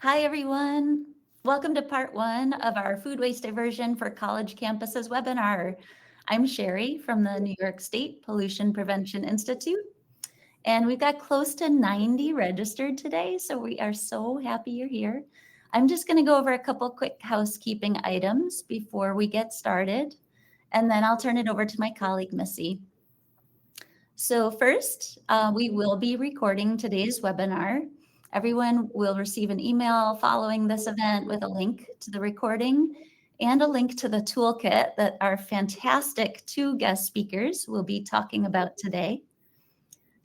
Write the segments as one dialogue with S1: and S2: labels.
S1: Hi, everyone. Welcome to part one of our Food Waste Diversion for College Campuses webinar. I'm Sherry from the New York State Pollution Prevention Institute, and we've got close to 90 registered today, so we are so happy you're here. I'm just going to go over a couple quick housekeeping items before we get started, and then I'll turn it over to my colleague, Missy. So first, we will be recording today's webinar. Everyone will receive an email following this event with a link to the recording and a link to the toolkit that our fantastic two guest speakers will be talking about today.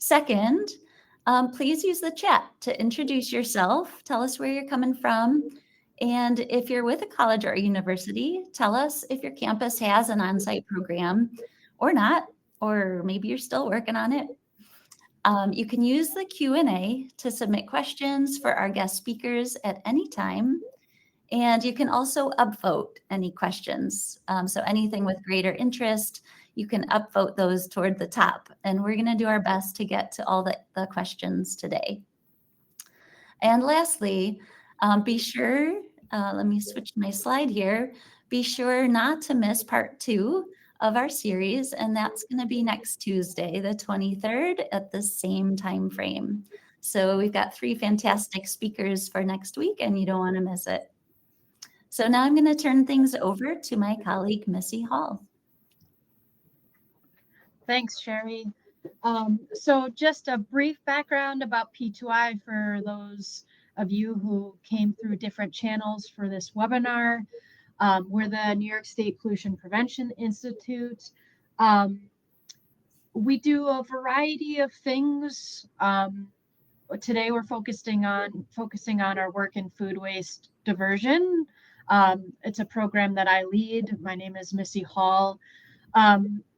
S1: Second, please use the chat to introduce yourself, tell us where you're coming from, and if you're with a college or a university, tell us if your campus has an on-site program or not, or maybe you're still working on it. You can use the Q&A to submit questions for our guest speakers at any time. And you can also upvote any questions. So anything with greater interest, you can upvote those toward the top. And we're going to do our best to get to all the questions today. And lastly, be sure, let me switch my slide here, be sure not to miss part 2 of our series, and that's going to be next Tuesday, the 23rd at the same time frame. So we've got 3 fantastic speakers for next week, and you don't want to miss it. So now I'm going to turn things over to my colleague, Missy Hall.
S2: Thanks, Sherry. So just a brief background about P2I for those of you who came through different channels for this webinar. We're the New York State Pollution Prevention Institute. We do a variety of things. Today we're focusing on our work in food waste diversion. It's a program that I lead. My name is Missy Hall.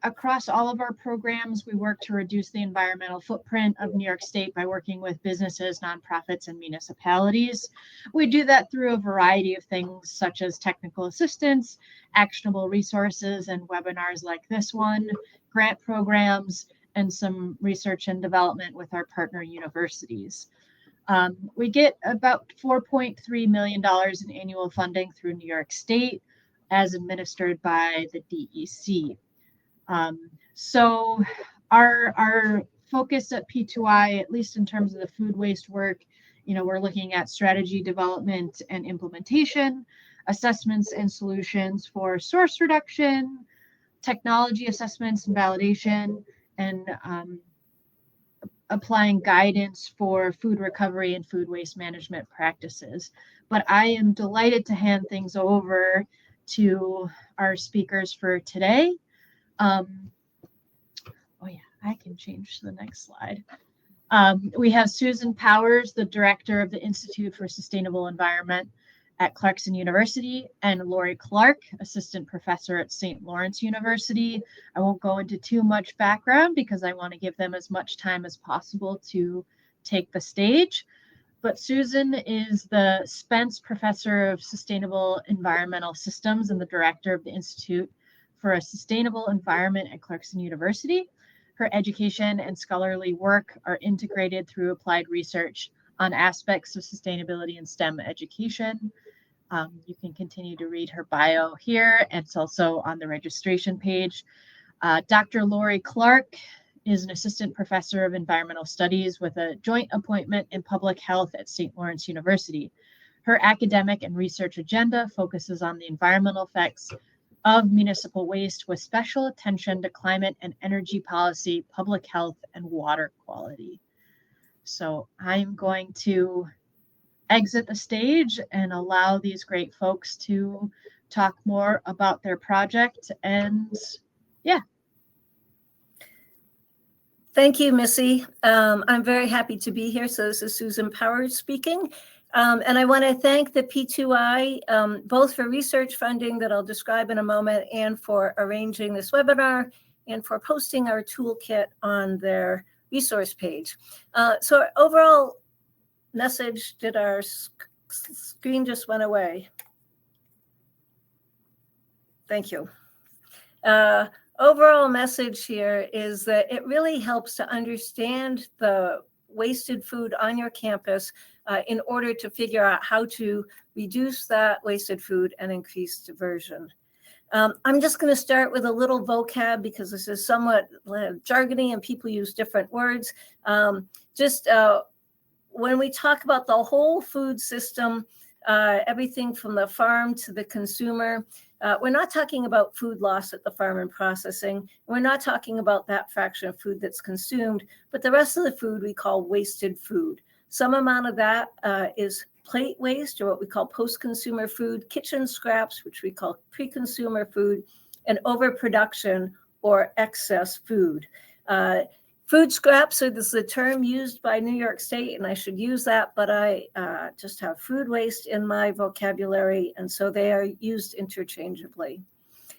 S2: Across all of our programs, we work to reduce the environmental footprint of New York State by working with businesses, nonprofits, and municipalities. We do that through a variety of things such as technical assistance, actionable resources, and webinars like this one, grant programs, and some research and development with our partner universities. We get about $4.3 million in annual funding through New York State as administered by the DEC. So our focus at P2I, at least in terms of the food waste work, we're looking at strategy development and implementation, assessments and solutions for source reduction, technology assessments and validation, and applying guidance for food recovery and food waste management practices. But I am delighted to hand things over to our speakers for today. I can change to the next slide. We have Susan Powers, the director of the Institute for Sustainable Environment at Clarkson University, and Lori Clark, assistant professor at St. Lawrence University. I won't go into too much background because I want to give them as much time as possible to take the stage. But Susan is the Spence Professor of Sustainable Environmental Systems and the director of the Institute for a Sustainable Environment at Clarkson University. Her education and scholarly work are integrated through applied research on aspects of sustainability in STEM education. You can continue to read her bio here. It's also on the registration page. Dr. Lori Clark is an assistant professor of environmental studies with a joint appointment in public health at St. Lawrence University. Her academic and research agenda focuses on the environmental effects of municipal waste with special attention to climate and energy policy, public health, and water quality. So I'm going to exit the stage and allow these great folks to talk more about their project. And yeah.
S3: Thank you, Missy. I'm very happy to be here. So this is Susan Powers speaking. And I want to thank the P2I, both for research funding that I'll describe in a moment and for arranging this webinar and for posting our toolkit on their resource page. So our overall message, did our screen just went away? Thank you. Overall message here is that it really helps to understand the wasted food on your campus in order to figure out how to reduce that wasted food and increase diversion. I'm just going to start with a little vocab because this is somewhat jargony and people use different words. When we talk about the whole food system, everything from the farm to the consumer, we're not talking about food loss at the farm and processing. We're not talking about that fraction of food that's consumed, but the rest of the food we call wasted food. Some amount of that is plate waste, or what we call post-consumer food, kitchen scraps, which we call pre-consumer food, and overproduction or excess food. Food scraps are this is a term used by New York State, and I should use that, but I just have food waste in my vocabulary, and so they are used interchangeably.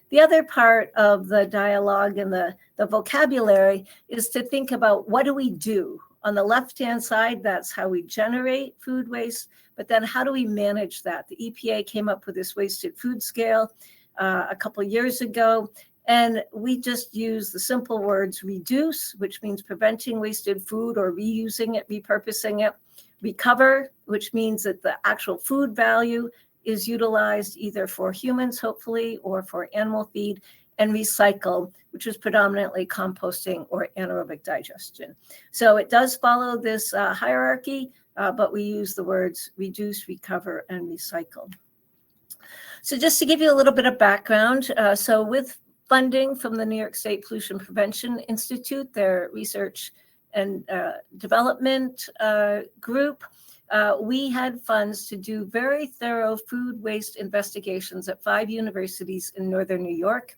S3: The other part of the dialogue and the vocabulary is to think about what do we do? On the left-hand side, that's how we generate food waste, but then how do we manage that? The EPA came up with this wasted food scale a couple of years ago, and we just use the simple words reduce, which means preventing wasted food or reusing it, repurposing it, recover, which means that the actual food value is utilized either for humans, hopefully, or for animal feed, and recycle, which is predominantly composting or anaerobic digestion. So it does follow this hierarchy, but we use the words reduce, recover, and recycle. So just to give you a little bit of background, so with funding from the New York State Pollution Prevention Institute, their research and development group, we had funds to do very thorough food waste investigations at 5 universities in Northern New York.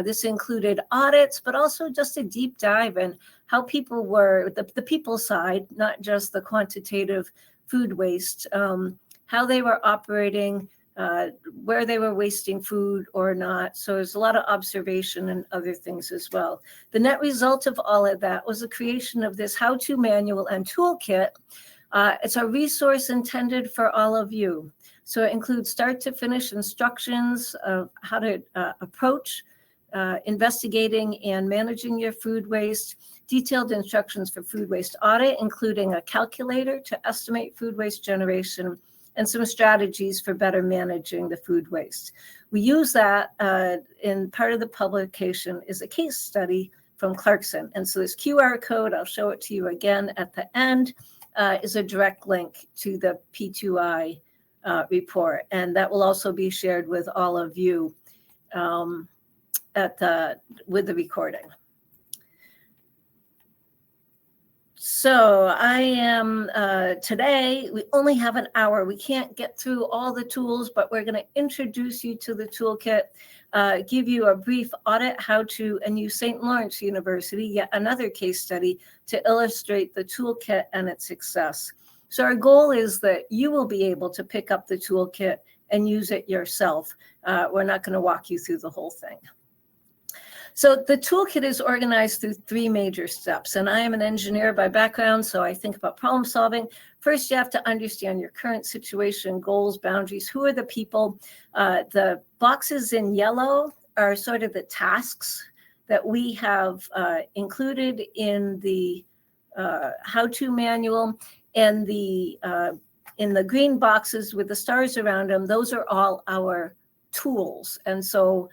S3: This included audits, but also just a deep dive in how people were, the people side, not just the quantitative food waste, how they were operating, where they were wasting food or not. So there's a lot of observation and other things as well. The net result of all of that was the creation of this how-to manual and toolkit. It's a resource intended for all of you. So it includes start to finish instructions of how to approach investigating and managing your food waste, detailed instructions for food waste audit, including a calculator to estimate food waste generation, and some strategies for better managing the food waste. We use that in part of the publication is a case study from Clarkson. And so this QR code, I'll show it to you again at the end, is a direct link to the P2I report. And that will also be shared with all of you with the recording. So I am today, we only have an hour. We can't get through all the tools, but we're going to introduce you to the toolkit, give you a brief audit how to, and use St. Lawrence University, yet another case study to illustrate the toolkit and its success. So our goal is that you will be able to pick up the toolkit and use it yourself. We're not going to walk you through the whole thing. So the toolkit is organized through 3 major steps, and I am an engineer by background, so I think about problem solving. First, you have to understand your current situation, goals, boundaries, who are the people. The boxes in yellow are sort of the tasks that we have included in the how-to manual, and in the green boxes with the stars around them, those are all our tools. And so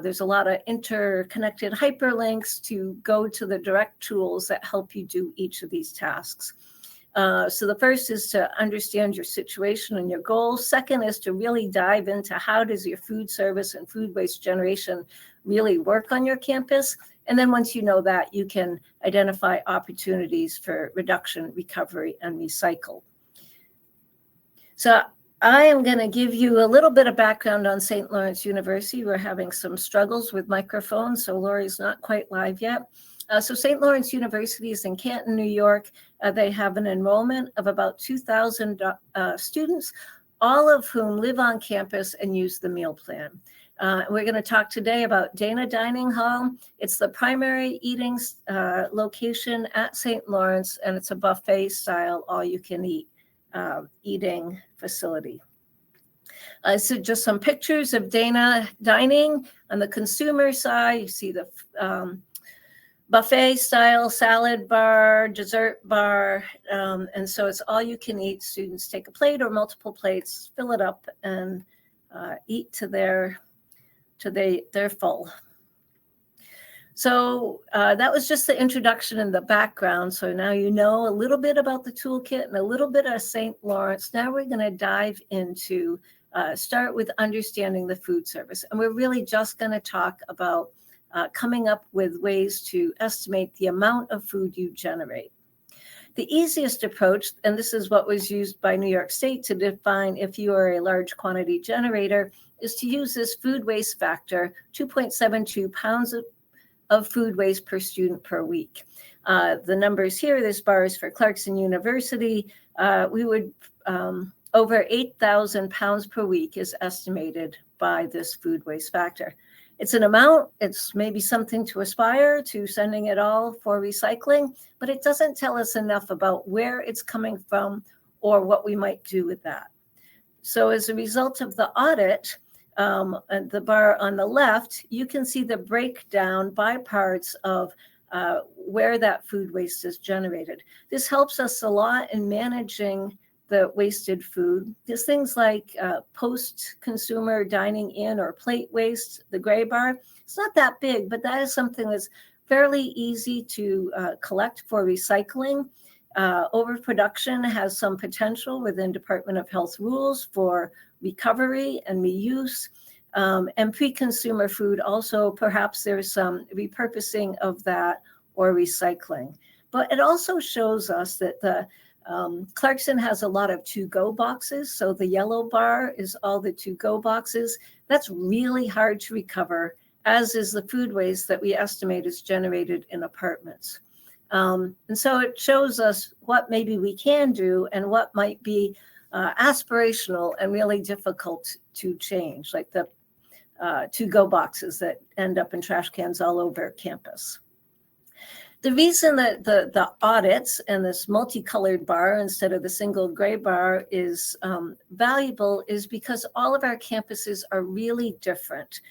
S3: there's a lot of interconnected hyperlinks to go to the direct tools that help you do each of these tasks. So the first is to understand your situation and your goals. Second is to really dive into how does your food service and food waste generation really work on your campus. And then once you know that, you can identify opportunities for reduction, recovery, and recycle. So I am going to give you a little bit of background on St. Lawrence University. We're having some struggles with microphones, so Lori's not quite live yet. So St. Lawrence University is in Canton, New York. They have an enrollment of about 2,000 students, all of whom live on campus and use the meal plan. We're going to talk today about Dana Dining Hall. It's the primary eating location at St. Lawrence, and it's a buffet style, all-you-can-eat eating facility. So just some pictures of Dana Dining. On the consumer side, you see the buffet style salad bar, dessert bar. And so it's all you can eat. Students take a plate or multiple plates, fill it up, and eat to their full. So that was just the introduction and the background. So now you know a little bit about the toolkit and a little bit of St. Lawrence. Now we're going to dive into, start with understanding the food service. And we're really just going to talk about coming up with ways to estimate the amount of food you generate. The easiest approach, and this is what was used by New York State to define if you are a large quantity generator, is to use this food waste factor, 2.72 pounds of food waste per student per week. The numbers here, this bar is for Clarkson University. We would, over 8,000 pounds per week is estimated by this food waste factor. It's an amount, it's maybe something to aspire to, sending it all for recycling, but it doesn't tell us enough about where it's coming from or what we might do with that. So as a result of the audit, and the bar on the left, you can see the breakdown by parts of where that food waste is generated. This helps us a lot in managing the wasted food. There's things like post-consumer dining in or plate waste, the gray bar. It's not that big, but that is something that's fairly easy to collect for recycling. Overproduction has some potential within Department of Health rules for recovery and reuse. And pre-consumer food also, perhaps there's some repurposing of that or recycling. But it also shows us that the Clarkson has a lot of to-go boxes. So the yellow bar is all the to-go boxes. That's really hard to recover, as is the food waste that we estimate is generated in apartments. And so it shows us what maybe we can do and what might be aspirational and really difficult to change, like the to-go boxes that end up in trash cans all over campus. The reason that the audits and this multicolored bar instead of the single gray bar is valuable is because all of our campuses are really different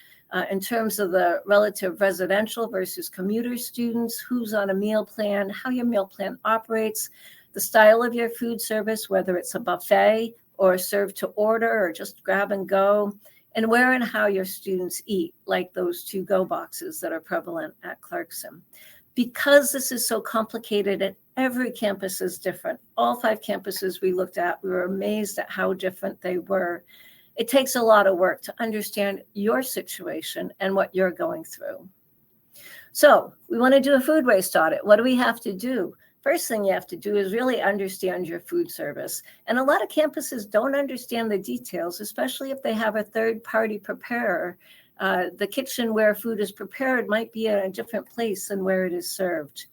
S3: in terms of the relative residential versus commuter students, who's on a meal plan, how your meal plan operates, the style of your food service, whether it's a buffet or serve to order or just grab and go, and where and how your students eat, like those to-go boxes that are prevalent at Clarkson. Because this is so complicated and every campus is different, all 5 campuses we looked at, we were amazed at how different they were. It takes a lot of work to understand your situation and what you're going through. So we want to do a food waste audit. What do we have to do? First thing you have to do is really understand your food service. And a lot of campuses don't understand the details, especially if they have a third-party preparer. The kitchen where food is prepared might be in a different place than where it is served.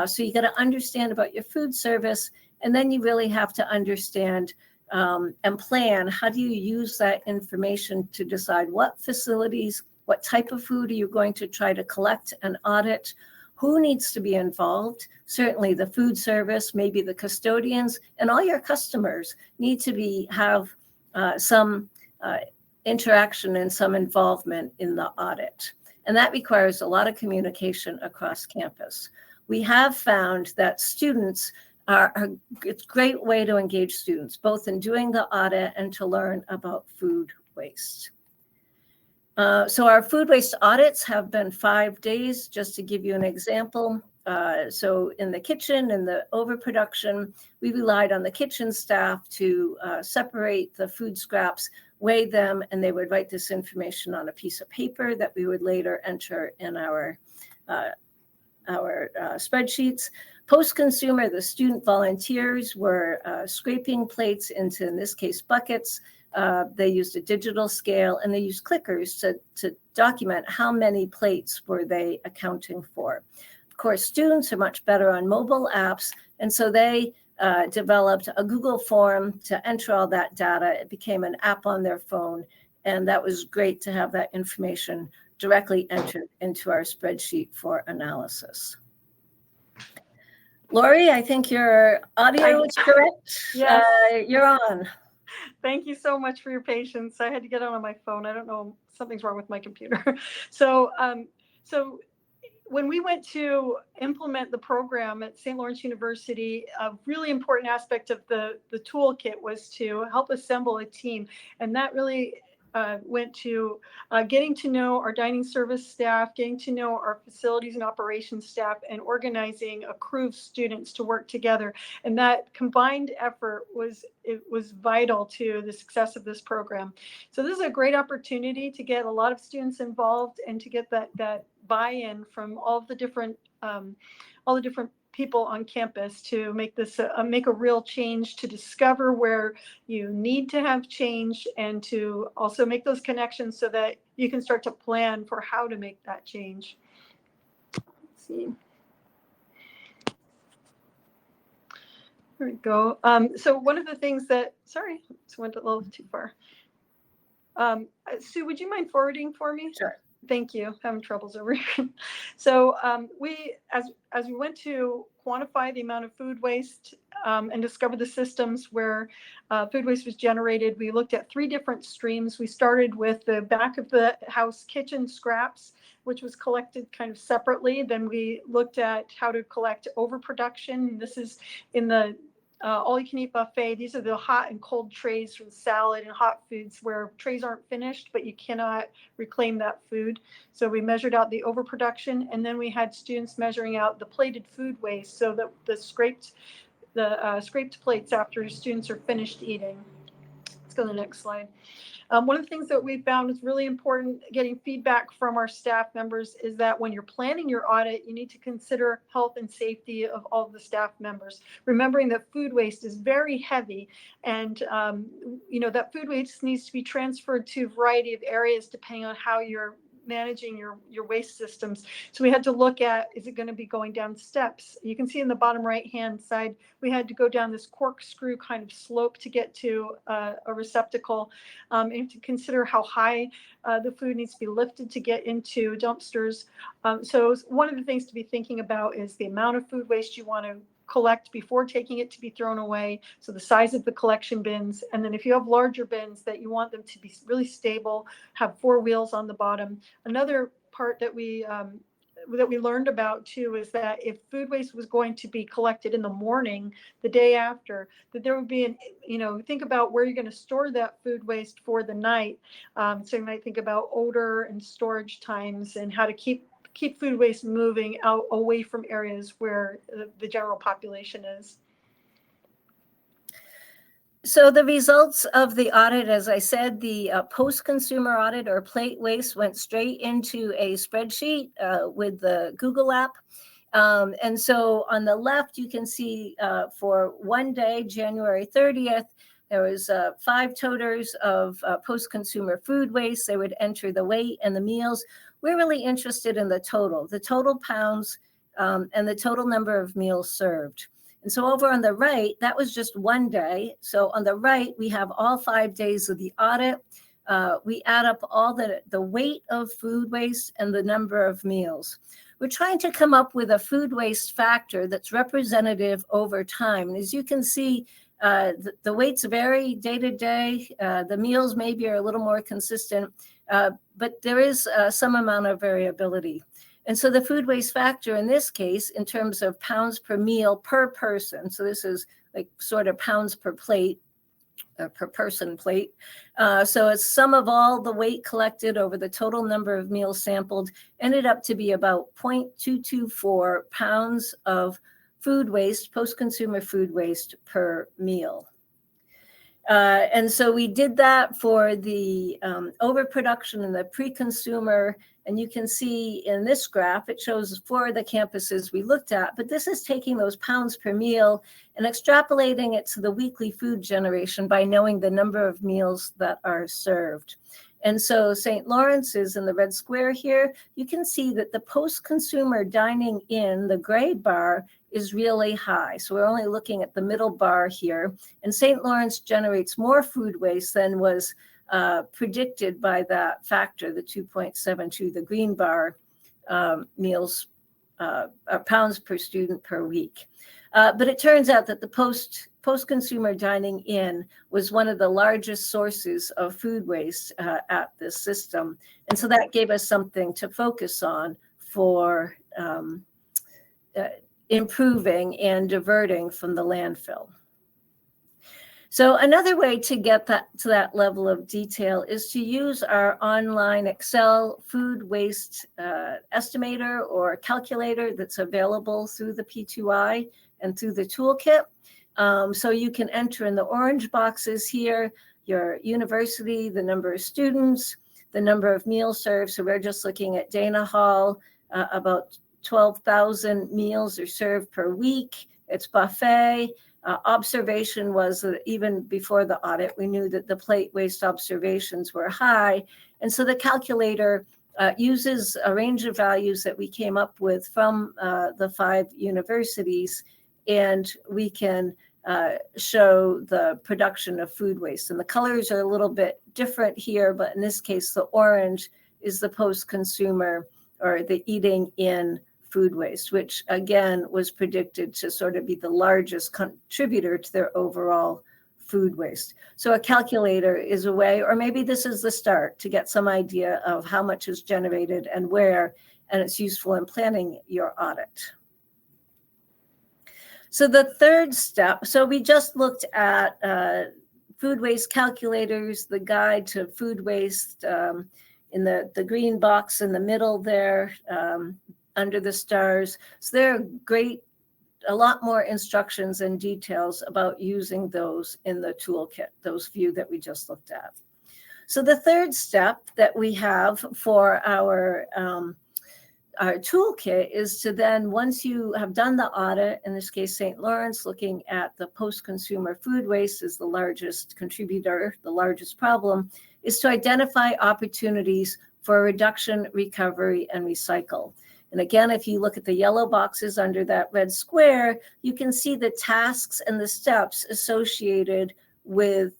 S3: So you got to understand about your food service, and then you really have to understand and plan, how do you use that information to decide what facilities, what type of food are you going to try to collect and audit, who needs to be involved. Certainly the food service, maybe the custodians, and all your customers need to have some interaction and some involvement in the audit. And that requires a lot of communication across campus. We have found that students it's a great way to engage students, both in doing the audit and to learn about food waste. So our food waste audits have been 5 days, just to give you an example. So in the kitchen and the overproduction, we relied on the kitchen staff to separate the food scraps, weigh them, and they would write this information on a piece of paper that we would later enter in our spreadsheets. Post-consumer, the student volunteers were scraping plates into, in this case, buckets. They used a digital scale, and they used clickers to document how many plates were they accounting for. Of course, students are much better on mobile apps, and so they developed a Google form to enter all that data. It became an app on their phone, and that was great to have that information directly entered into our spreadsheet for analysis. Lori, I think your audio is correct.
S4: Yes.
S3: You're on.
S4: Thank you so much for your patience. I had to get on my phone. I don't know, something's wrong with my computer. So when we went to implement the program at St. Lawrence University, a really important aspect of the toolkit was to help assemble a team. And that really went to getting to know our dining service staff, getting to know our facilities and operations staff, and organizing a crew of students to work together. And that combined effort was vital to the success of this program. So this is a great opportunity to get a lot of students involved and to get that buy-in from all the different people on campus to make this make a real change, to discover where you need to have change, and to also make those connections so that you can start to plan for how to make that change. Let's see. There we go. So one of the things that, sorry, this went a little too far. Sue, would you mind forwarding for me?
S3: Sure.
S4: Thank you. Having troubles over here. So we, as we went to quantify the amount of food waste and discover the systems where food waste was generated, we looked at 3 different streams. We started with the back of the house kitchen scraps, which was collected kind of separately. Then we looked at how to collect overproduction. This is in the all-you-can-eat buffet. These are the hot and cold trays from salad and hot foods where trays aren't finished, but you cannot reclaim that food. So we measured out the overproduction, and then we had students measuring out the plated food waste, so that the scraped plates after students are finished eating. Let's go to the next slide. One of the things that we found is really important, getting feedback from our staff members, is that when you're planning your audit, you need to consider health and safety of all of the staff members, remembering that food waste is very heavy, and that food waste needs to be transferred to a variety of areas depending on how you're managing your waste systems. So we had to look at, is it going to be going down steps? You can see in the bottom right hand side, we had to go down this corkscrew kind of slope to get to a receptacle, and to consider how high the food needs to be lifted to get into dumpsters. So one of the things to be thinking about is the amount of food waste you want to collect before taking it to be thrown away. So the size of the collection bins, and then if you have larger bins, that you want them to be really stable, have 4 wheels on the bottom. Another part that we learned about too is that if food waste was going to be collected in the morning, the day after, that there would be think about where you're going to store that food waste for the night. So you might think about odor and storage times, and how to keep food waste moving out away from areas where the general population is.
S3: So the results of the audit, as I said, the post-consumer audit or plate waste went straight into a spreadsheet with the Google app. And so on the left, you can see for one day, January 30th, there was 5 toters of post-consumer food waste. They would enter the weight and the meals. We're really interested in the total pounds, and the total number of meals served. And so over on the right, that was just one day. So on the right, we have all 5 days of the audit. We add up all the weight of food waste and the number of meals. We're trying to come up with a food waste factor that's representative over time. And as you can see, the weights vary day to day. The meals maybe are a little more consistent, but there is some amount of variability. And so the food waste factor in this case, in terms of pounds per meal per person, so this is like sort of pounds per plate, per person plate. So it's sum of all the weight collected over the total number of meals sampled, ended up to be about 0.224 pounds of food waste, post-consumer food waste per meal. And so we did that for the overproduction and the pre-consumer. And you can see in this graph, it shows 4 of the campuses we looked at, but this is taking those pounds per meal and extrapolating it to the weekly food generation by knowing the number of meals that are served. And so St. Lawrence is in the red square here. You can see that the post-consumer dining in, the gray bar, is really high. So we're only looking at the middle bar here. And St. Lawrence generates more food waste than was predicted by that factor, the 2.72, the green bar meals, pounds per student per week. But it turns out that the post-consumer dining in was one of the largest sources of food waste at this system. And so that gave us something to focus on for improving and diverting from the landfill. So another way to get to that level of detail is to use our online Excel food waste estimator or calculator that's available through the P2I and through the Toolkit. So you can enter in the orange boxes here, your university, the number of students, the number of meals served. So we're just looking at Dana Hall, about 12,000 meals are served per week. It's buffet. Observation was that even before the audit, we knew that the plate waste observations were high. And so the calculator uses a range of values that we came up with from the 5 universities, and we can show the production of food waste. And the colors are a little bit different here, but in this case, the orange is the post-consumer or the eating in food waste, which again was predicted to sort of be the largest contributor to their overall food waste. So a calculator is a way, or maybe this is the start to get some idea of how much is generated and where, and it's useful in planning your audit. So the third step, so we just looked at food waste calculators, the guide to food waste in the green box in the middle there, under the stars. So there are a lot more instructions and details about using those in the toolkit, those few that we just looked at. So the third step that we have for our toolkit is to then, once you have done the audit, in this case, St. Lawrence, looking at the post-consumer food waste as the largest contributor, the largest problem, is to identify opportunities for reduction, recovery, and recycle. And again, if you look at the yellow boxes under that red square, you can see the tasks and the steps associated with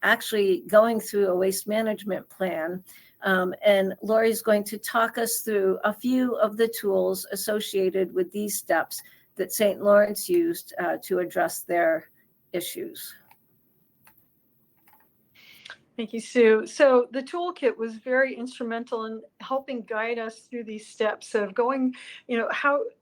S3: actually going through a waste management plan. And Lori's going to talk us through a few of the tools associated with these steps that St. Lawrence used to address their issues.
S4: Thank you, Sue. So the toolkit was very instrumental in helping guide us through these steps of going,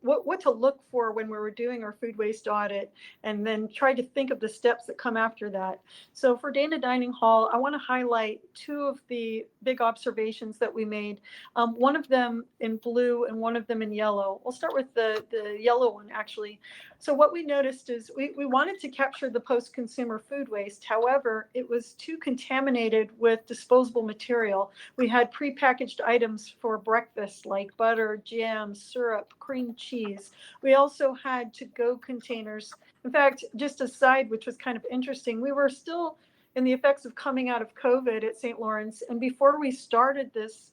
S4: what to look for when we were doing our food waste audit, and then try to think of the steps that come after that. So for Dana Dining Hall, I want to highlight 2 of the big observations that we made. One of them in blue and one of them in yellow. We'll start with the yellow one, actually. So what we noticed is we wanted to capture the post-consumer food waste. However, it was too contaminated with disposable material. We had prepackaged items for breakfast like butter, jam, syrup, cream cheese. We also had to-go containers. In fact, just a side, which was kind of interesting, we were still in the effects of coming out of COVID at St. Lawrence. And before we started this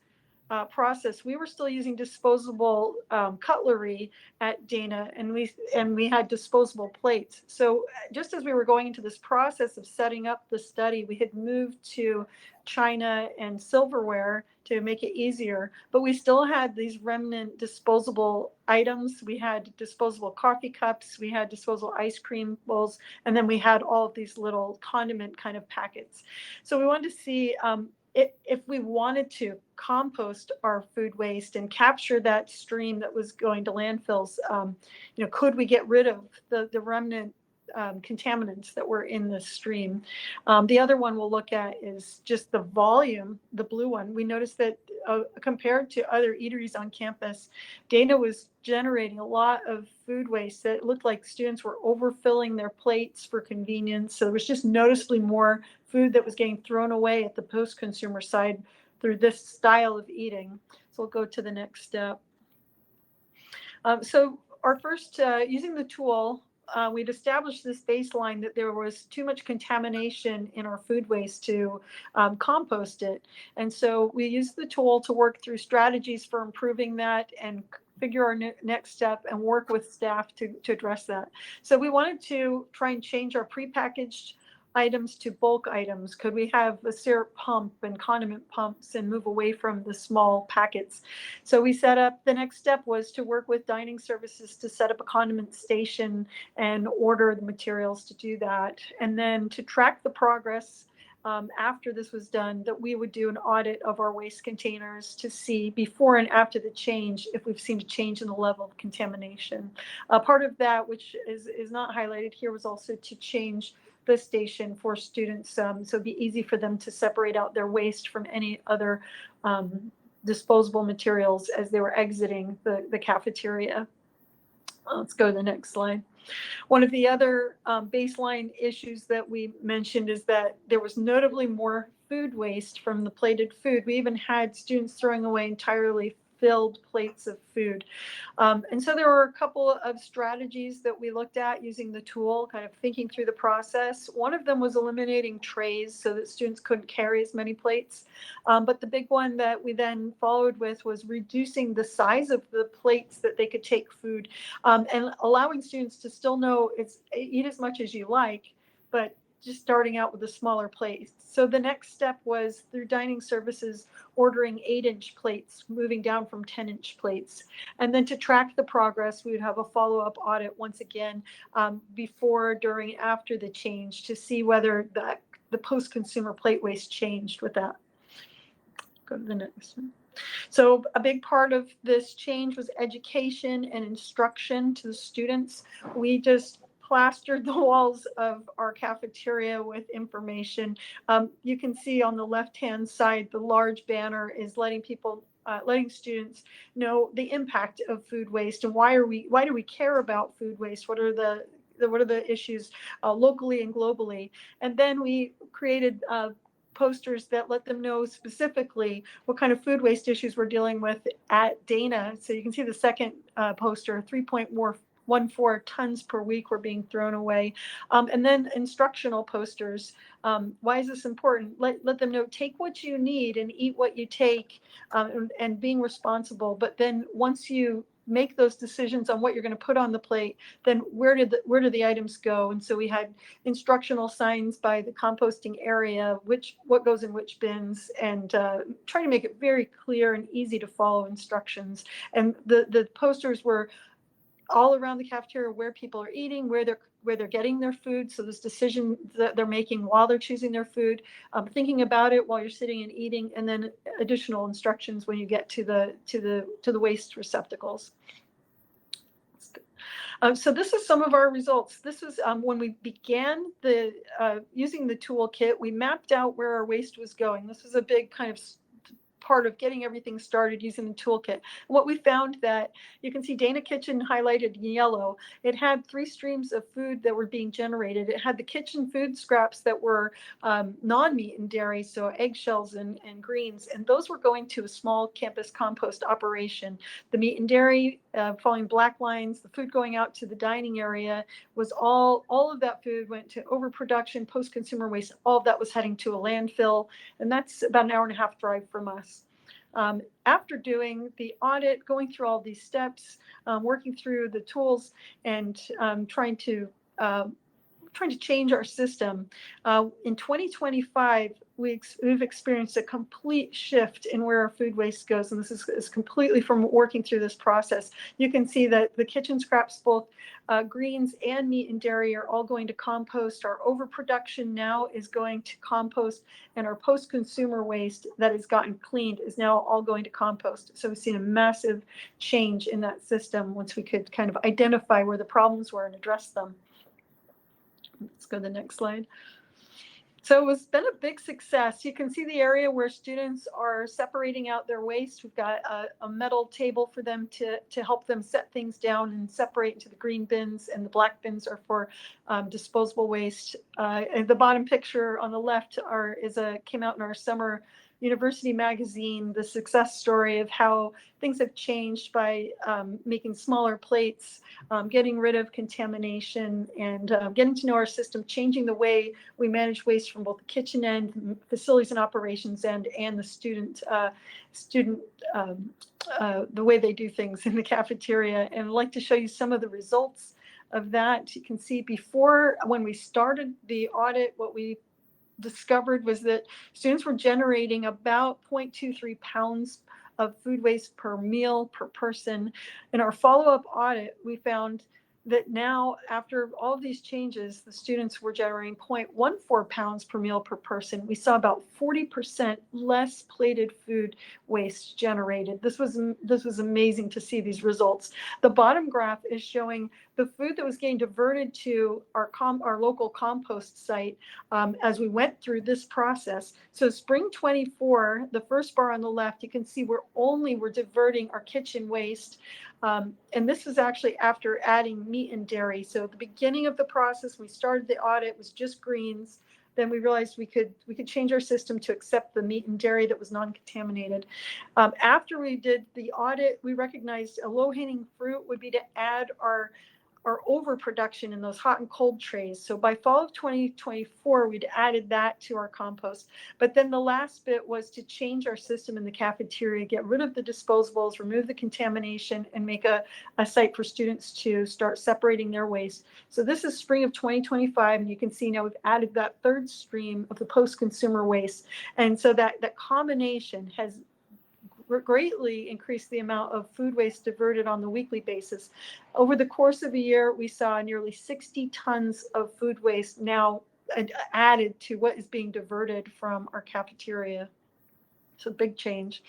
S4: process, we were still using disposable cutlery at Dana, and we had disposable plates. So just as we were going into this process of setting up the study, we had moved to china and silverware to make it easier, but we still had these remnant disposable items. We had disposable coffee cups, we had disposable ice cream bowls, and then we had all of these little condiment kind of packets. So we wanted to see if we wanted to compost our food waste and capture that stream that was going to landfills, could we get rid of the remnant contaminants that were in the stream? The other one we'll look at is just the volume, the blue one. We noticed that compared to other eateries on campus, Dana was generating a lot of food waste that looked like students were overfilling their plates for convenience. So there was just noticeably more food that was getting thrown away at the post-consumer side through this style of eating. So we'll go to the next step. So our first, using the tool, we'd established this baseline that there was too much contamination in our food waste to compost it. And so we used the tool to work through strategies for improving that and figure our next step and work with staff to address that. So we wanted to try and change our prepackaged items to bulk items. Could we have a syrup pump and condiment pumps and move away from the small packets? So we set up, the next step was to work with dining services to set up a condiment station and order the materials to do that. And then to track the progress after this was done, that we would do an audit of our waste containers to see before and after the change if we've seen a change in the level of contamination. Part of that, which is not highlighted here, was also to change the station for students, so it'd be easy for them to separate out their waste from any other disposable materials as they were exiting the cafeteria. Let's go to the next slide. One of the other baseline issues that we mentioned is that there was notably more food waste from the plated food. We even had students throwing away entirely filled plates of food. And so there were a couple of strategies that we looked at using the tool, kind of thinking through the process. One of them was eliminating trays so that students couldn't carry as many plates. But the big one that we then followed with was reducing the size of the plates that they could take food, and allowing students to still know eat as much as you like, but just starting out with a smaller plate. So the next step was, through dining services, ordering 8-inch plates, moving down from 10-inch plates. And then to track the progress, we would have a follow-up audit once again, before, during, after the change, to see whether the post-consumer plate waste changed with that. Go to the next one. So a big part of this change was education and instruction to the students. We just plastered the walls of our cafeteria with information. You can see on the left-hand side, the large banner is letting students know the impact of food waste and why do we care about food waste? What are the issues locally and globally? And then we created posters that let them know specifically what kind of food waste issues we're dealing with at Dana. So you can see the second poster, 3.14 tons per week were being thrown away. And then instructional posters. Why is this important? Let them know, take what you need and eat what you take, and being responsible. But then once you make those decisions on what you're going to put on the plate, then where do the items go? And so we had instructional signs by the composting area, what goes in which bins, and trying to make it very clear and easy to follow instructions. And the posters were all around the cafeteria, where people are eating, where they're getting their food. So this decision that they're making while they're choosing their food, thinking about it while you're sitting and eating, and then additional instructions when you get to the waste receptacles. So this is some of our results. This is when we began using the toolkit, we mapped out where our waste was going. This was a big kind of part of getting everything started using the toolkit. What we found, that you can see Dana Kitchen highlighted in yellow. It had 3 streams of food that were being generated. It had the kitchen food scraps that were non-meat and dairy, so eggshells and greens, and those were going to a small campus compost operation. The meat and dairy, following black lines, the food going out to the dining area, was all of that food went to overproduction, post-consumer waste. All of that was heading to a landfill, and that's about an 1.5-hour drive from us. After doing the audit, going through all these steps, working through the tools, and trying to change our system, in 2025, we've experienced a complete shift in where our food waste goes, and this is completely from working through this process. You can see that the kitchen scraps, both greens and meat and dairy, are all going to compost. Our overproduction now is going to compost, and our post-consumer waste that has gotten cleaned is now all going to compost. So we've seen a massive change in that system once we could kind of identify where the problems were and address them. Let's go to the next slide. So it's been a big success. You can see the area where students are separating out their waste. We've got a metal table for them to help them set things down and separate into the green bins, and the black bins are for disposable waste. And the bottom picture on the left came out in our summer university magazine, the success story of how things have changed by making smaller plates, getting rid of contamination, and getting to know our system, changing the way we manage waste from both the kitchen end, facilities and operations end, and the student the way they do things in the cafeteria. And I'd like to show you some of the results of that. You can see before, when we started the audit, what we discovered was that students were generating about 0.23 pounds of food waste per meal per person. In our follow-up audit, we found that now, after all of these changes, the students were generating 0.14 pounds per meal per person. We saw about 40% less plated food waste generated. This was amazing to see these results. The bottom graph is showing the food that was getting diverted to our local compost site as we went through this process. So spring 24, the first bar on the left, you can see we're diverting our kitchen waste. And this was actually after adding meat and dairy. So at the beginning of the process, we started the audit, it was just greens. Then we realized we could change our system to accept the meat and dairy that was non-contaminated. After we did the audit, we recognized a low-hanging fruit would be to add our overproduction in those hot and cold trays. So by fall of 2024, we'd added that to our compost. But then the last bit was to change our system in the cafeteria, get rid of the disposables, remove the contamination, and make a site for students to start separating their waste. So this is spring of 2025, and you can see now we've added that third stream of the post-consumer waste. And so that combination has greatly increased the amount of food waste diverted on the weekly basis. Over the course of a year, we saw nearly 60 tons of food waste now added to what is being diverted from our cafeteria. So big change.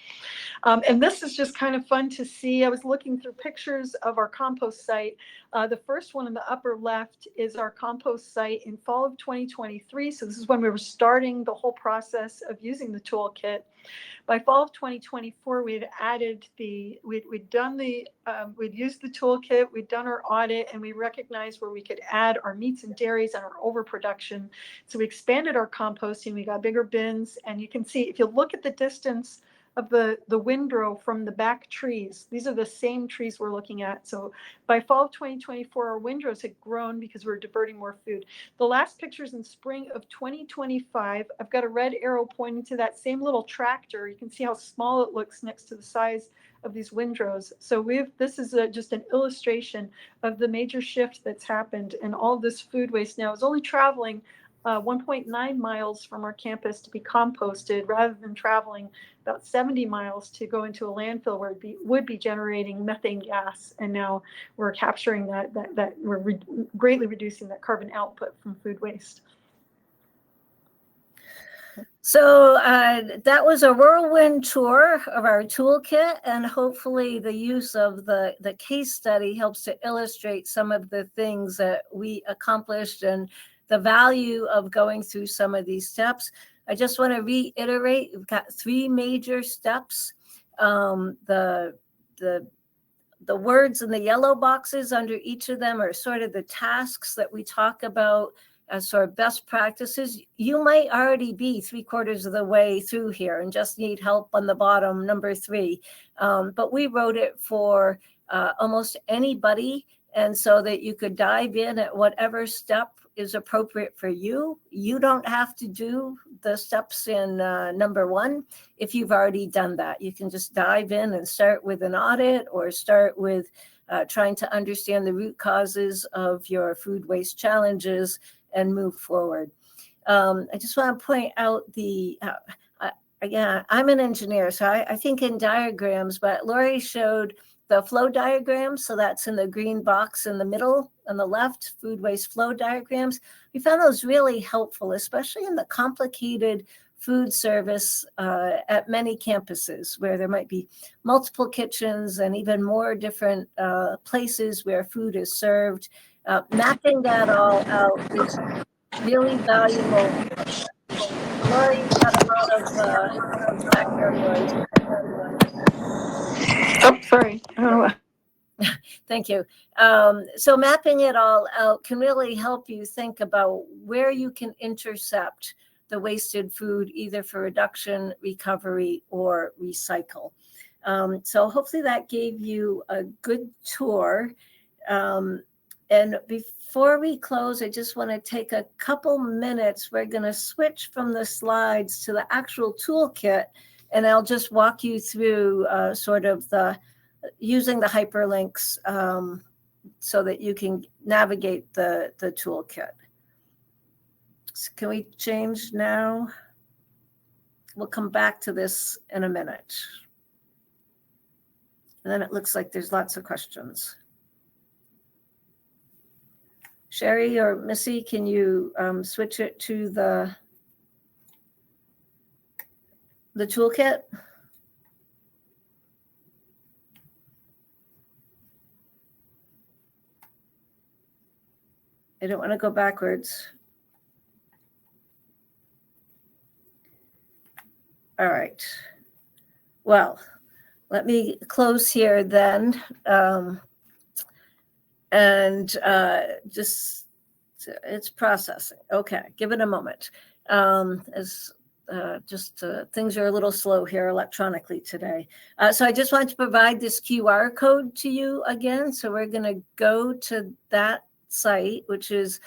S4: And this is just kind of fun to see. I was looking through pictures of our compost site. The first one in the upper left is our compost site in fall of 2023. So this is when we were starting the whole process of using the toolkit. By fall of 2024, we had added we'd used the toolkit, we'd done our audit, and we recognized where we could add our meats and dairies and our overproduction. So we expanded our composting, we got bigger bins, and you can see, if you look at the distance of the windrow from the back trees, these are the same trees we're looking at. So by fall of 2024, our windrows had grown because we were diverting more food. The last picture's in spring of 2025. I've got a red arrow pointing to that same little tractor. You can see how small it looks next to the size of these windrows. So this is just an illustration of the major shift that's happened, and all this food waste now is only traveling 1.9 miles from our campus to be composted, rather than traveling about 70 miles to go into a landfill where it would be generating methane gas. And now we're capturing that we're greatly reducing that carbon output from food waste.
S3: So that was a whirlwind tour of our toolkit, and hopefully the use of the case study helps to illustrate some of the things that we accomplished and the value of going through some of these steps. I just want to reiterate, we've got 3 major steps. The words in the yellow boxes under each of them are sort of the tasks that we talk about as sort of best practices. You might already be 3/4 of the way through here and just need help on the bottom, number 3. But we wrote it for almost anybody, and so that you could dive in at whatever step is appropriate for you. You don't have to do the steps in number 1 if you've already done that. You can just dive in and start with an audit, or start with trying to understand the root causes of your food waste challenges and move forward. I just want to point out I'm an engineer, so I think in diagrams, but Lori showed the flow diagram. So that's in the green box in the middle on the left, food waste flow diagrams. We found those really helpful, especially in the complicated food service at many campuses where there might be multiple kitchens and even more different places where food is served. Mapping that all out is really valuable. Lori's got a lot of background noise.
S4: Oh, sorry.
S3: Thank you. So mapping it all out can really help you think about where you can intercept the wasted food, either for reduction, recovery, or recycle. So hopefully that gave you a good tour. And before we close, I just want to take a couple minutes. We're going to switch from the slides to the actual toolkit, and I'll just walk you through sort of using the hyperlinks so that you can navigate the toolkit. So can we change now? We'll come back to this in a minute. And then it looks like there's lots of questions. Sherry or Missy, can you switch it to the toolkit? I don't want to go backwards. All right. Well, let me close here then. Just, it's processing. Okay, give it a moment. Things are a little slow here electronically today. So I just want to provide this QR code to you again. So we're going to go to that site, which is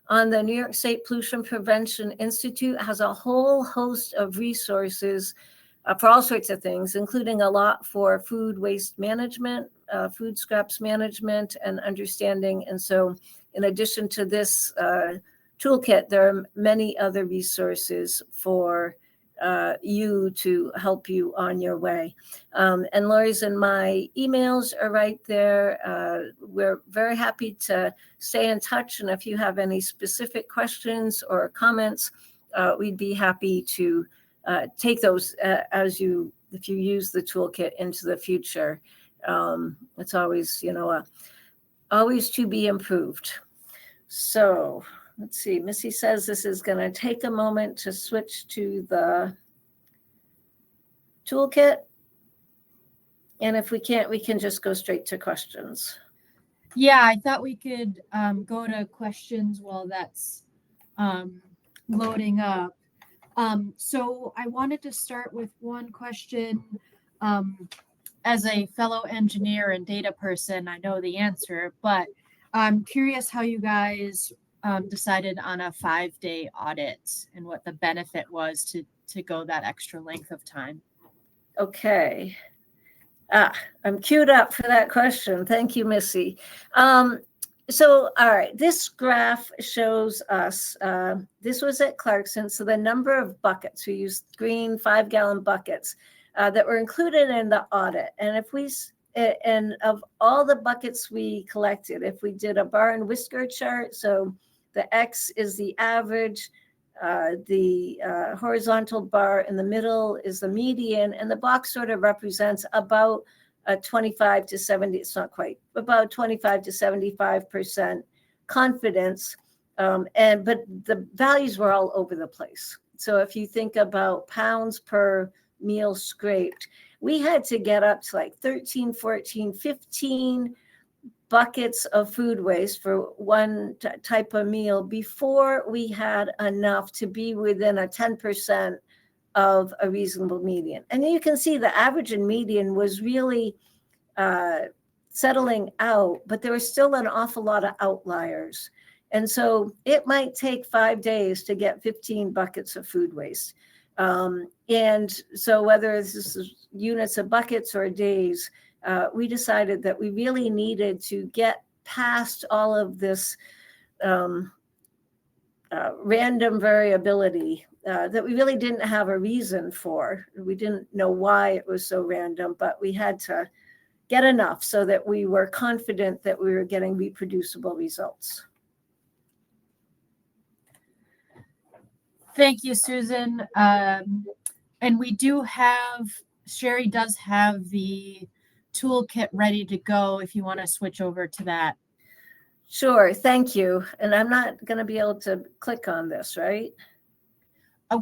S3: on the New York State Pollution Prevention Institute. Has a whole host of resources for all sorts of things, including a lot for food waste management, food scraps management, and understanding. And so in addition to this toolkit, there are many other resources for you to help you on your way. And Lori's and my emails are right there. We're very happy to stay in touch. And if you have any specific questions or comments, we'd be happy to take those if you use the toolkit into the future. It's always, always to be improved. So let's see, Missy says this is going to take a moment to switch to the toolkit. And if we can't, we can just go straight to questions.
S2: Yeah, I thought we could go to questions while that's loading up. So I wanted to start with one question. As a fellow engineer and data person, I know the answer, but I'm curious how you guys decided on a 5-day audit and what the benefit was to go that extra length of time. Okay.
S3: I'm queued up for that question. Thank you, Missy. So, all right, this graph shows us, this was at Clarkson, so the number of buckets, we used green 5-gallon buckets that were included in the audit. And and of all the buckets we collected, if we did a bar and whisker chart, so the X is the average, the horizontal bar in the middle is the median, and the box sort of represents about 25 to 70, it's not quite, about 25 to 75% confidence. But the values were all over the place. So if you think about pounds per meal scraped, we had to get up to like 13, 14, 15 buckets of food waste for one type of meal before we had enough to be within a 10% of a reasonable median. And you can see the average and median was really settling out, but there was still an awful lot of outliers. And so it might take 5 days to get 15 buckets of food waste. And so whether this is units of buckets or days, we decided that we really needed to get past all of this random variability that we really didn't have a reason for. We didn't know why it was so random, but we had to get enough so that we were confident that we were getting reproducible results.
S2: Thank you, Susan. And we do have, Sherry does have the toolkit ready to go if you want to switch over to that.
S3: Sure, thank you. And I'm not going to be able to click on this, right?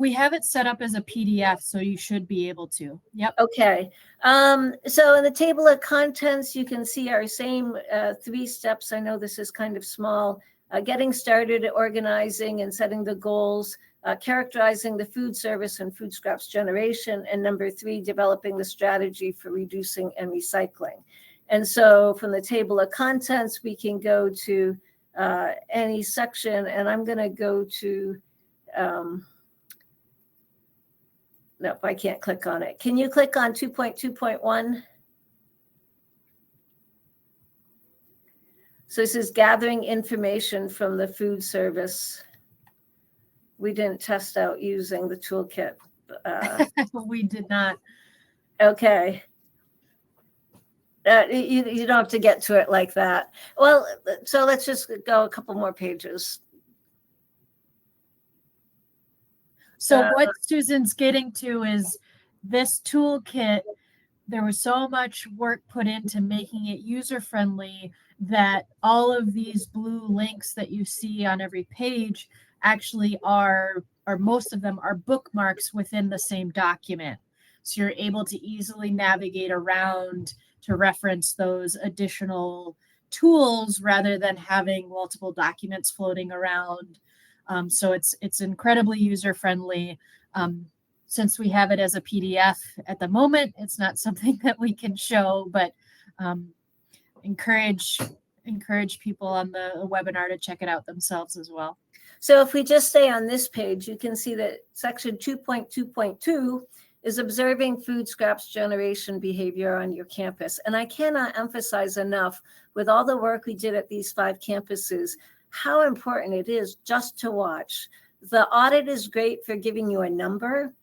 S2: We have it set up as a PDF, so you should be able to. Yep.
S3: Okay. So in the table of contents, you can see our same 3 steps. I know this is kind of small. Getting started, organizing and setting the goals, characterizing the food service and food scraps generation, and number 3, developing the strategy for reducing and recycling. And so from the table of contents, we can go to any section, and I'm going to go to, nope, I can't click on it. Can you click on 2.2.1? So this is gathering information from the food service. We didn't test out using the toolkit.
S2: We did not.
S3: Okay. You don't have to get to it like that. Well, so let's just go a couple more pages.
S2: So what Susan's getting to is this toolkit, there was so much work put into making it user-friendly that all of these blue links that you see on every page actually are, or most of them are bookmarks within the same document. So you're able to easily navigate around to reference those additional tools rather than having multiple documents floating around. So it's incredibly user-friendly. Since we have it as a PDF at the moment, it's not something that we can show, but encourage people on the webinar to check it out themselves as well.
S3: So if we just stay on this page, you can see that section 2.2.2 is observing food scraps generation behavior on your campus. And I cannot emphasize enough, with all the work we did at these 5 campuses, how important it is just to watch. The audit is great for giving you a number,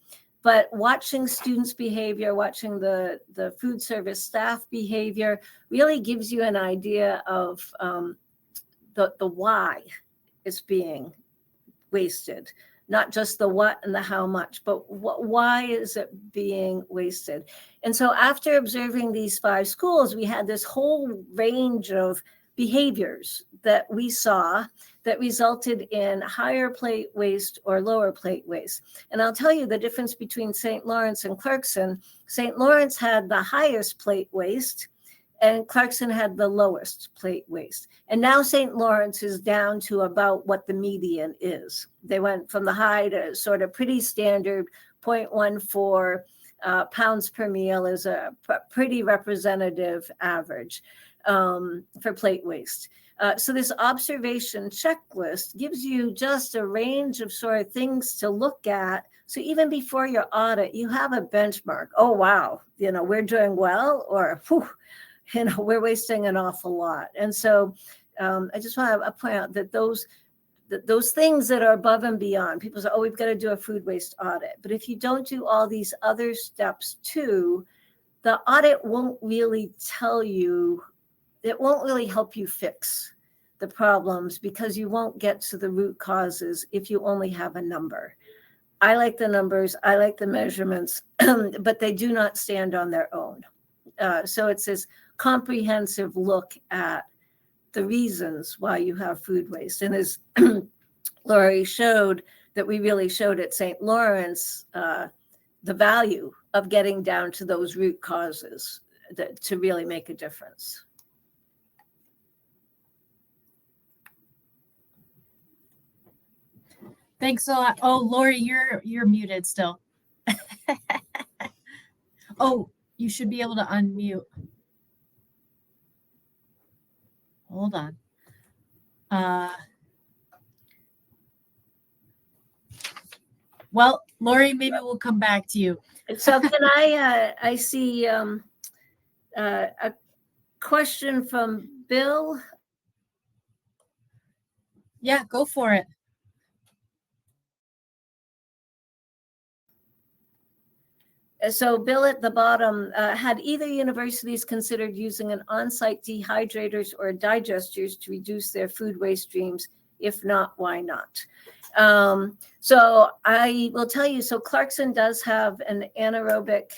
S3: but watching students' behavior, watching the food service staff behavior really gives you an idea of the why it's being wasted. Not just the what and the how much, but why is it being wasted? And so after observing these 5 schools, we had this whole range of behaviors that we saw that resulted in higher plate waste or lower plate waste. And I'll tell you the difference between St. Lawrence and Clarkson. St. Lawrence had the highest plate waste and Clarkson had the lowest plate waste. And now St. Lawrence is down to about what the median is. They went from the high to sort of pretty standard 0.14 pounds per meal is a pretty representative average for plate waste. So this observation checklist gives you just a range of sort of things to look at. So even before your audit, you have a benchmark. Oh, wow, we're doing well, or whew, we're wasting an awful lot. And so I just want to point out that those things that are above and beyond, people say, oh, we've got to do a food waste audit. But if you don't do all these other steps too, the audit won't really tell you, it won't really help you fix the problems because you won't get to the root causes if you only have a number. I like the numbers, I like the measurements, but they do not stand on their own. So it's this comprehensive look at the reasons why you have food waste. And as Laurie showed, that we really showed at St. Lawrence, the value of getting down to those root causes to really make a difference.
S2: Thanks a lot. Oh, Lori, you're muted still. Oh, you should be able to unmute. Hold on. Well, Lori, maybe we'll come back to you.
S3: So can I see a question from Bill.
S2: Yeah, go for it.
S3: So Bill at the bottom, had either universities considered using an on-site dehydrators or digesters to reduce their food waste streams? If not, why not? So I will tell you, so Clarkson does have an anaerobic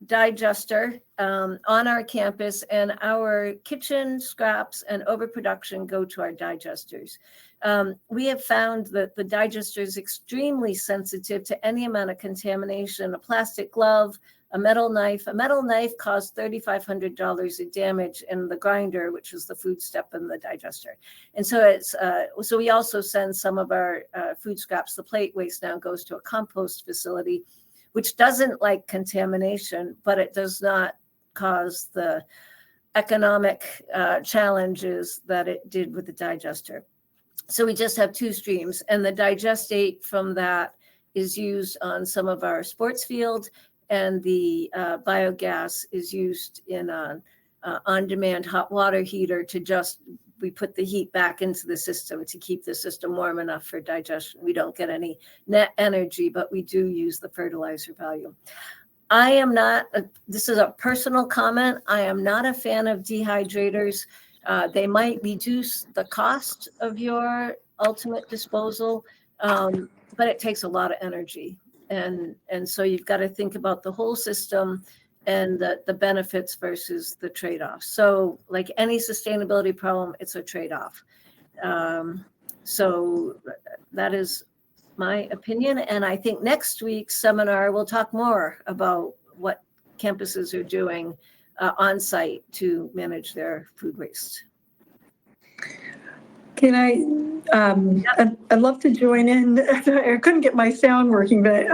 S3: digester on our campus, and our kitchen scraps and overproduction go to our digesters. We have found that the digester is extremely sensitive to any amount of contamination. A plastic glove, a metal knife caused $3,500 of damage in the grinder, which is the food step in the digester. And so it's so we also send some of our food scraps. The plate waste now goes to a compost facility, which doesn't like contamination, but it does not cause the economic challenges that it did with the digester. So we just have 2 streams, and the digestate from that is used on some of our sports fields, and the biogas is used in an on-demand hot water heater we put the heat back into the system to keep the system warm enough for digestion. We don't get any net energy, but we do use the fertilizer value. I am not, this is a personal comment, I am not a fan of dehydrators. They might reduce the cost of your ultimate disposal, but it takes a lot of energy. And so you've got to think about the whole system and the benefits versus the trade-off. So like any sustainability problem, it's a trade-off. So that is my opinion. And I think next week's seminar, we'll talk more about what campuses are doing on site to manage their food waste.
S4: Can I'd love to join in. I couldn't get my sound working, but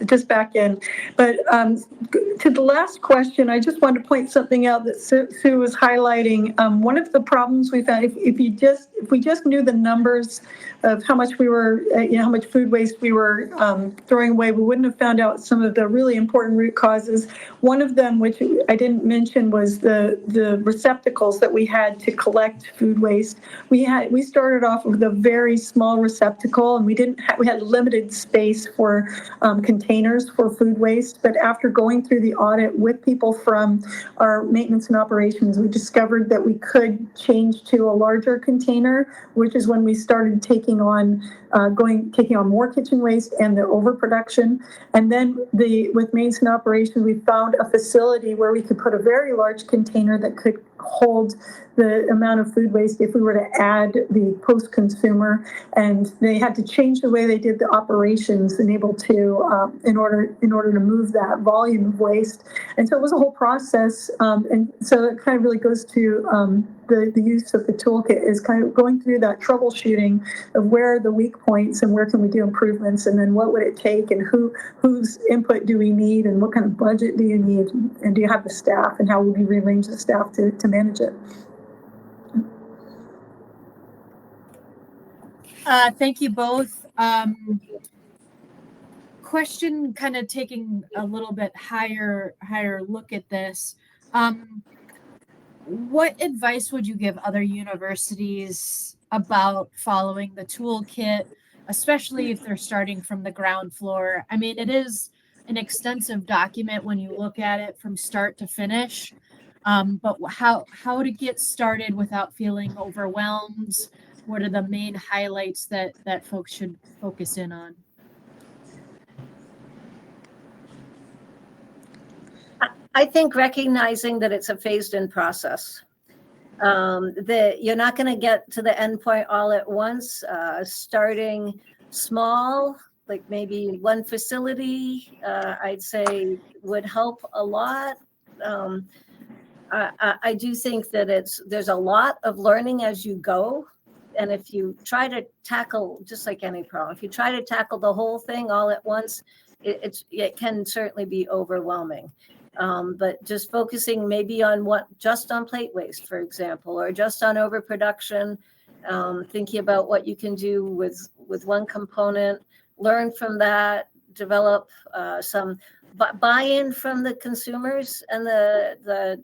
S4: just back in. But to the last question, I just wanted to point something out that Sue was highlighting. One of the problems we found, if we just knew the numbers of how much we were, how much food waste we were throwing away, we wouldn't have found out some of the really important root causes. One of them, which I didn't mention, was the receptacles that we had to collect food waste. We started off with a very small receptacle, and we had limited space for containers for food waste. But after going through the audit with people from our maintenance and operations, we discovered that we could change to a larger container, which is when we started taking on more kitchen waste and the overproduction. And then with maintenance and operations, we found a facility where we could put a very large container that could hold the amount of food waste if we were to add the post-consumer, and they had to change the way they did the operations in order to move that volume of waste. And so it was a whole process, and so it kind of really goes to the use of the toolkit is kind of going through that troubleshooting of where are the weak points and where can we do improvements, and then what would it take, and whose input do we need, and what kind of budget do you need, and do you have the staff, and how would we rearrange the staff to manage it.
S2: Thank you both. Question, kind of taking a little bit higher look at this. What advice would you give other universities about following the toolkit, especially if they're starting from the ground floor? I mean, it is an extensive document when you look at it from start to finish, but how to get started without feeling overwhelmed? What are the main highlights that folks should focus in on?
S3: I think recognizing that it's a phased-in process, that you're not going to get to the end point all at once. Starting small, like maybe one facility, I'd say would help a lot. I do think that there's a lot of learning as you go. And if you try to tackle, just like any problem, if you try to tackle the whole thing all at once, it can certainly be overwhelming. But just focusing maybe on just on plate waste, for example, or just on overproduction, thinking about what you can do with one component, learn from that, develop some buy-in from the consumers and the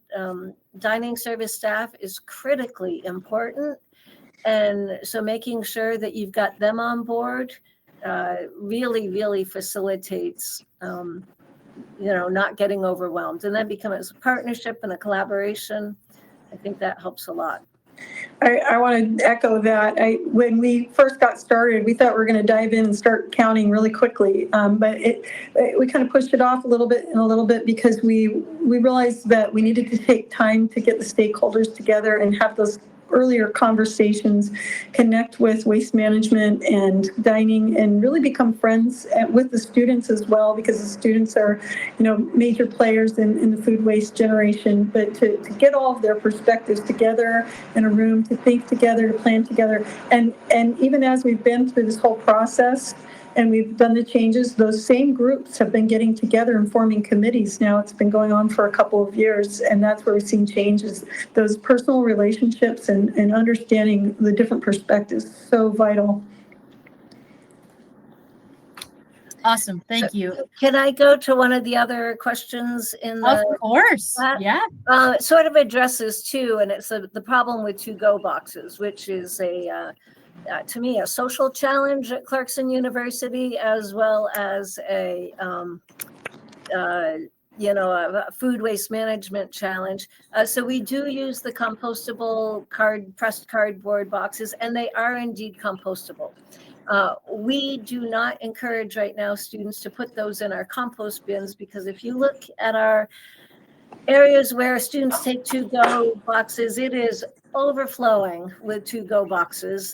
S3: dining service staff is critically important. And so making sure that you've got them on board really, really facilitates not getting overwhelmed, and then becomes a partnership and a collaboration. I think that helps a lot.
S4: I want to echo that. When we first got started, we thought we were going to dive in and start counting really quickly, but we kind of pushed it off a little bit because we realized that we needed to take time to get the stakeholders together and have those earlier conversations, connect with waste management and dining, and really become friends with the students as well, because the students are, major players in the food waste generation. But to get all of their perspectives together in a room, to think together, to plan together, and even as we've been through this whole process and we've done the changes, those same groups have been getting together and forming committees. Now it's been going on for a couple of years, and that's where we've seen changes. Those personal relationships and understanding the different perspectives, so vital.
S2: Awesome, thank you.
S3: Can I go to one of the other questions in the?
S2: Of course, yeah.
S3: It sort of addresses too, and it's the problem with to-go boxes, which is to me, a social challenge at Clarkson University, as well as a a food waste management challenge. So we do use the compostable pressed cardboard boxes, and they are indeed compostable. We do not encourage right now students to put those in our compost bins, because if you look at our areas where students take to-go boxes, it is overflowing with to-go boxes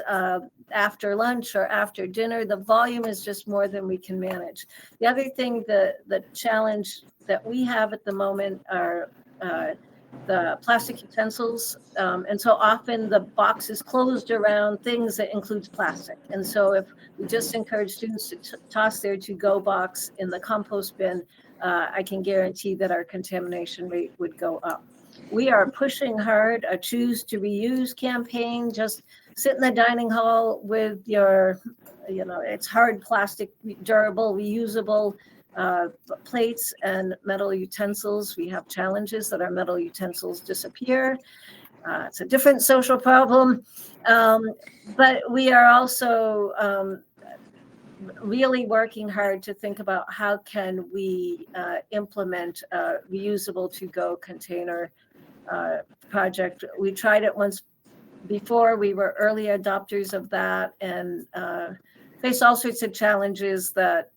S3: after lunch or after dinner. The volume is just more than we can manage. The other thing, the challenge that we have at the moment are the plastic utensils. And so often the box is closed around things that includes plastic. And so if we just encourage students to toss their to-go box in the compost bin, I can guarantee that our contamination rate would go up. We are pushing hard a Choose to Reuse campaign. Just sit in the dining hall with your, it's hard plastic, durable, reusable plates and metal utensils. We have challenges that our metal utensils disappear. It's a different social problem. But we are also really working hard to think about how can we implement a reusable to-go container project. We tried it once before. We were early adopters of that, and faced all sorts of challenges that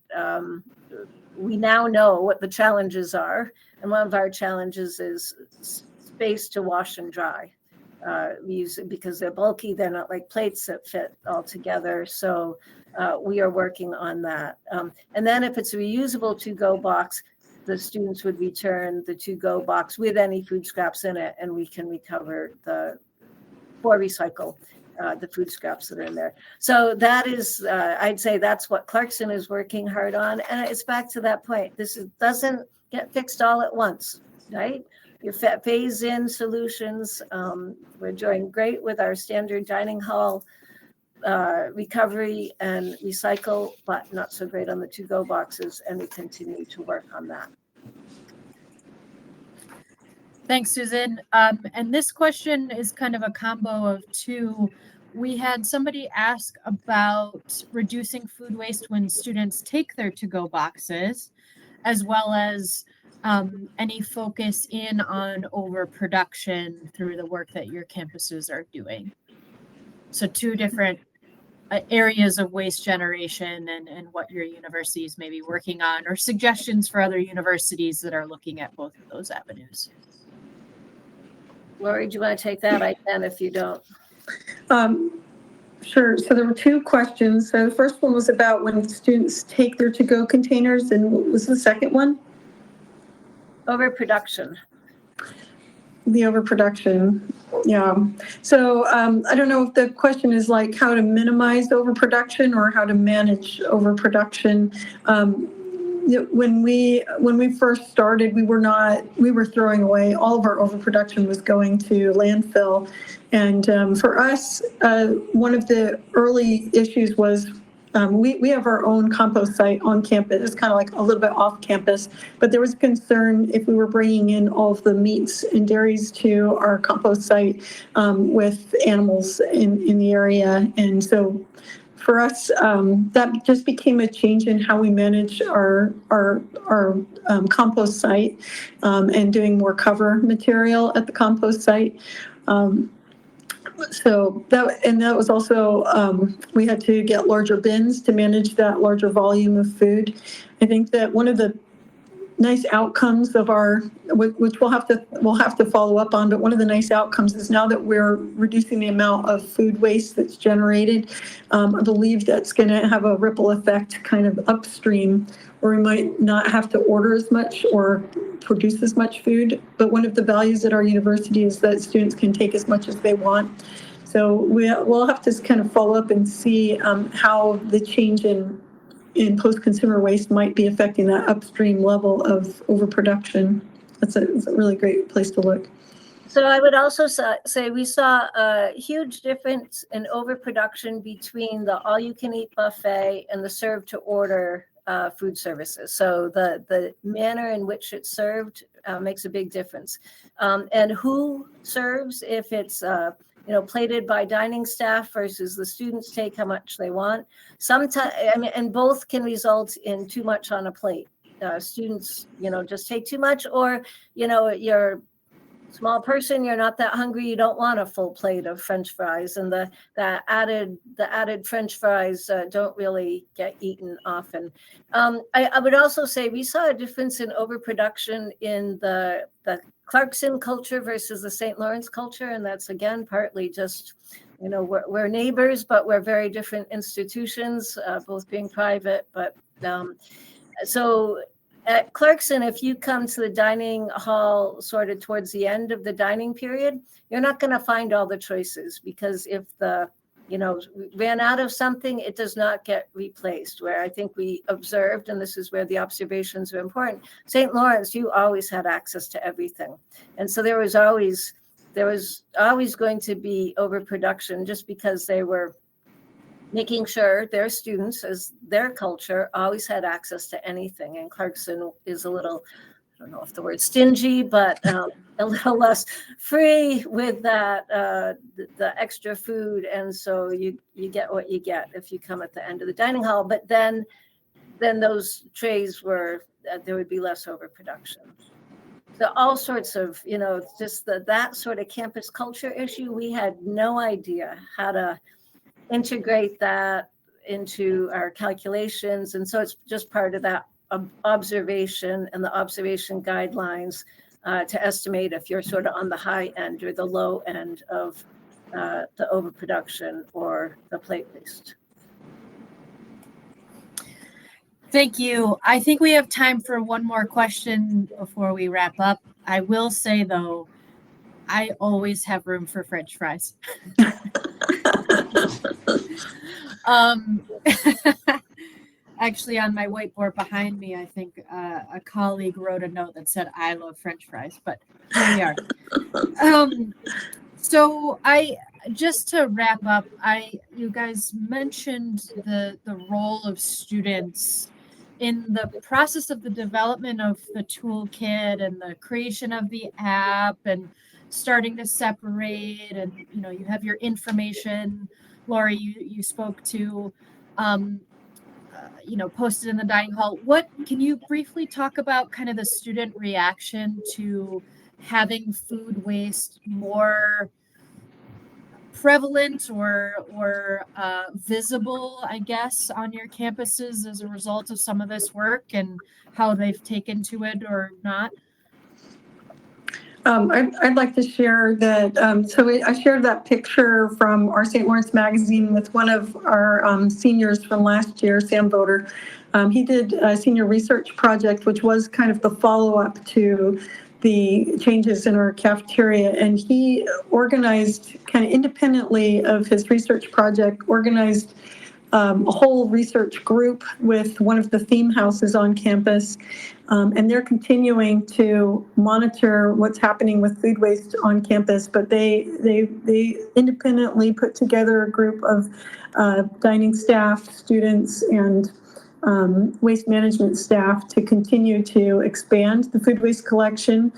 S3: we now know what the challenges are. And one of our challenges is space to wash and dry. We use it because they're bulky. They're not like plates that fit all together. So we are working on that. And then if it's a reusable to-go box, the students would return the to-go box with any food scraps in it, and we can recover or recycle the food scraps that are in there. So that is, I'd say that's what Clarkson is working hard on. And it's back to that point. Doesn't get fixed all at once, right? You phase in solutions. We're doing great with our standard dining hall recovery and recycle, but not so great on the to-go boxes, and we continue to work on that.
S2: Thanks, Susan. And this question is kind of a combo of two. We had somebody ask about reducing food waste when students take their to-go boxes, as well as any focus in on overproduction through the work that your campuses are doing. So two different areas of waste generation and what your universities may be working on, or suggestions for other universities that are looking at both of those avenues.
S3: Lori, do you want to take that? I can if you don't.
S4: Sure. So there were two questions. So the first one was about when students take their to-go containers, and what was the second one?
S3: Overproduction.
S4: The overproduction. Yeah. So I don't know if the question is like how to minimize overproduction or how to manage overproduction. When we first started, we were throwing away all of our overproduction was going to landfill. And for us, one of the early issues was we have our own compost site on campus. It's kind of like a little bit off campus, but there was concern if we were bringing in all of the meats and dairies to our compost site with animals in the area. And so for us, that just became a change in how we manage our compost site and doing more cover material at the compost site. So that was also, we had to get larger bins to manage that larger volume of food. I think that one of the nice outcomes of which we'll have to follow up on, but one of the nice outcomes is now that we're reducing the amount of food waste that's generated, I believe that's going to have a ripple effect kind of upstream, where we might not have to order as much or produce as much food. But one of the values at our university is that students can take as much as they want. So we'll have to kind of follow up and see how the change in post-consumer waste might be affecting that upstream level of overproduction. It's a really great place to look.
S3: So I would also say we saw a huge difference in overproduction between the all-you-can-eat buffet and the serve-to-order food services. So the manner in which it's served makes a big difference. And who serves, if it's plated by dining staff versus the students take how much they want. Sometimes, and both can result in too much on a plate. students, just take too much, or, you're small person, you're not that hungry, you don't want a full plate of French fries, and the added French fries don't really get eaten often. I would also say we saw a difference in overproduction in the Clarkson culture versus the St. Lawrence culture, and that's again partly just we're neighbors, but we're very different institutions, both being private. But so at Clarkson, if you come to the dining hall sort of towards the end of the dining period, you're not going to find all the choices, because if ran out of something, it does not get replaced. Where I think we observed, and this is where the observations are important, St. Lawrence, you always had access to everything. And so there was always going to be overproduction, just because they were making sure their students, as their culture, always had access to anything. And Clarkson is a little, I don't know if the word stingy, but a little less free with that, the extra food. And so you get what you get if you come at the end of the dining hall. But then those trays there would be less overproduction. So all sorts of, just that sort of campus culture issue, we had no idea how to integrate that into our calculations. And so it's just part of that observation and the observation guidelines to estimate if you're sort of on the high end or the low end of the overproduction or the plate waste.
S2: Thank you. I think we have time for one more question before we wrap up. I will say, though, I always have room for French fries. Actually, on my whiteboard behind me, I think a colleague wrote a note that said, "I love French fries," but here we are. So just to wrap up, you guys mentioned the role of students in the process of the development of the toolkit and the creation of the app and starting to separate, and you have your information, Lori, you spoke to, posted in the dining hall. What can you briefly talk about kind of the student reaction to having food waste more prevalent or visible, I guess, on your campuses as a result of some of this work, and how they've taken to it or not?
S4: I'd like to share that. I shared that picture from our St. Lawrence magazine with one of our seniors from last year, Sam Voter. He did a senior research project, which was kind of the follow-up to the changes in our cafeteria. And he organized, kind of independently of his research project, organized a whole research group with one of the theme houses on campus. And they're continuing to monitor what's happening with food waste on campus, but they independently put together a group of dining staff, students, and waste management staff to continue to expand the food waste collection.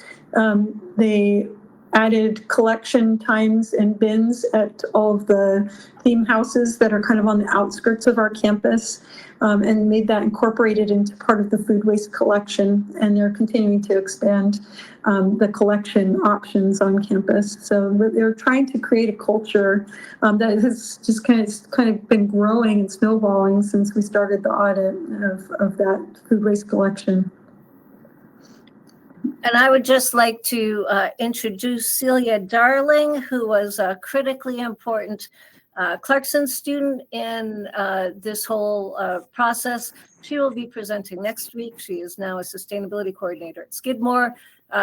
S4: They added collection times and bins at all of the theme houses that are kind of on the outskirts of our campus, and made that incorporated into part of the food waste collection. And they're continuing to expand the collection options on campus. So they're trying to create a culture that has just kind of been growing and snowballing since we started the audit of that food waste collection.
S3: And I would just like to introduce Celia Darling, who was a critically important Clarkson student in this whole process. She will be presenting next week. She is now a sustainability coordinator at Skidmore.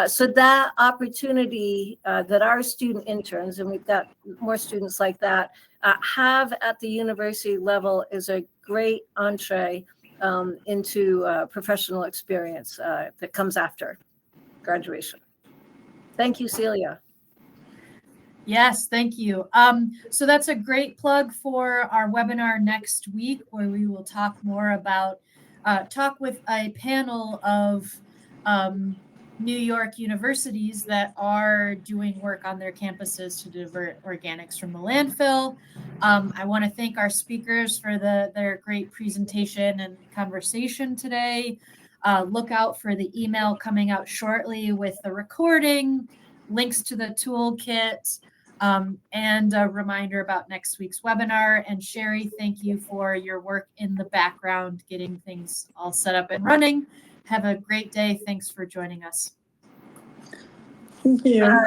S3: So that opportunity that our student interns, and we've got more students like that, have at the university level is a great entree into professional experience that comes after graduation. Thank you, Celia.
S2: Yes, thank you. So that's a great plug for our webinar next week, where we will talk more about, talk with a panel of New York universities that are doing work on their campuses to divert organics from the landfill. I want to thank our speakers for their great presentation and conversation today. Look out for the email coming out shortly with the recording, links to the toolkit, and a reminder about next week's webinar. And Sherry, thank you for your work in the background, getting things all set up and running. Have a great day. Thanks for joining us.
S4: Thank you.